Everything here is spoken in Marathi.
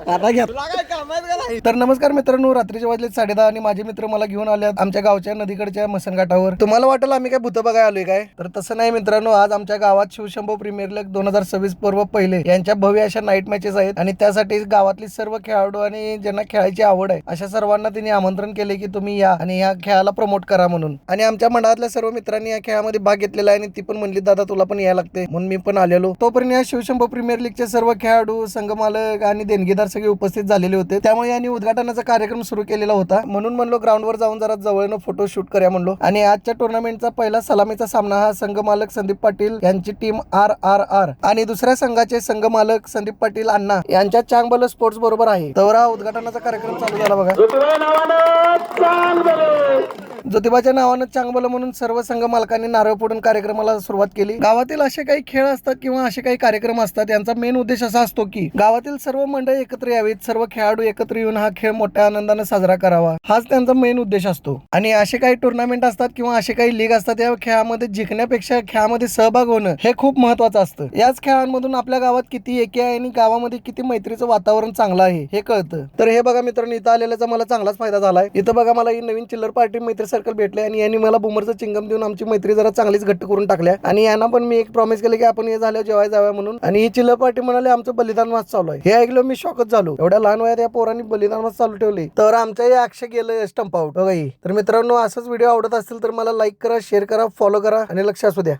आता घ्या. तर नमस्कार मित्रांनो, रात्रीचे वाजले 10:30 आणि माझे मित्र मला घेऊन आले आमच्या गावच्या नदीकडच्या मसनघाटावर. तुम्हाला वाटेल आम्ही काय भूत बघायला आलोय काय, तर तसं नाही मित्रांनो. आज आमच्या गावात शिवशंभो प्रीमियर लीग 2026 पर्व पहिले यांच्या भव्य अशा नाईट मॅचेस आहेत आणि त्यासाठी गावातली सर्व खेळाडू आणि ज्यांना खेळायची आवड आहे अशा सर्वांना त्यांनी आमंत्रण केले की तुम्ही या आणि या खेळाला प्रमोट करा म्हणून. आणि आमच्या मंडळातल्या सर्व मित्रांनी या खेळामध्ये भाग घेतलेला आहे आणि ती पण म्हणली दादा तुला पण यायला लागते, म्हणून मी पण आलेलो. तोपर्यंत या शिवशंभो प्रीमियर लीगचे सर्व खेळाडू, संघ मालक आणि देणगीदार सगळे उपस्थित झालेले होते. त्यामुळे यांनी उद्घाटनाचा कार्यक्रम सुरू केलेला होता. म्हणून म्हणलो ग्राउंडवर जाऊन जरा जवळनं फोटो शूट करूया म्हणलो. आणि आजच्या टुर्नामेंटचा पहिला सलामीचा सामना हा संघ मालक संदीप पाटील यांची टीम RRR आणि दुसऱ्या संघाचे संघ मालक संदीप पाटील अण्णा यांच्या चांगबल स्पोर्ट्स बरोबर आहे. तर हा उद्घाटनाचा कार्यक्रम चालू झाला बघा. ज्योतिबाच्या नावानं चांगबल म्हणून सर्व संघ मालकांनी नारळ फोडून कार्यक्रमाला सुरुवात केली. गावातील असे काही खेळ असतात किंवा असे काही कार्यक्रम असतात, यांचा मेन उद्देश असा असतो की गावातील सर्व मंडळी एकत्र यावीत, सर्व खेळाडू एकत्र येऊन हा खेळ मोठ्या आनंदाने साजरा करावा, हाच त्यांचा मेन उद्देश असतो. आणि असे काही टुर्नामेंट असतात किंवा असे काही लीग असतात, या खेळामध्ये जिंकण्यापेक्षा खेळामध्ये सहभाग होणं हे खूप महत्वाचं असतं. याच खेळांमधून आपल्या गावात किती एकी आहे आणि गावामध्ये किती मैत्रीचं वातावरण चांगलं आहे हे कळतं. तर हे बघा मित्रांनो, इथं आलेल्याचा मला चांगलाच फायदा झालाय. इथं बघा मला ही नवीन चिल्लर पार्टी मैत्री सर्कल भेटले आणि यांनी मला बुमरचं चिंगम देऊन आमची मैत्री जरा चांगलीच घट्ट करून टाकल्या. आणि यांना पण मी एक प्रॉमिस केले की आपण हे झाल्यावर जेवायला जाऊया म्हणून. आणि ही चिल्लर पार्टी म्हणाले आमचं बलिदान वाच चालू आहे. हे ऐकलं मी शॉकच झालो, एवढ्या लहान वयात या पोरांनी बलिदान वाच चालू ठेवले. तर आमच्या या अक्षय गेलं स्टंप आउट बघा. तर मित्रांनो, असंच व्हिडिओ आवडत असतील तर मला लाईक करा, शेअर करा, फॉलो करा आणि लक्ष असू द्या.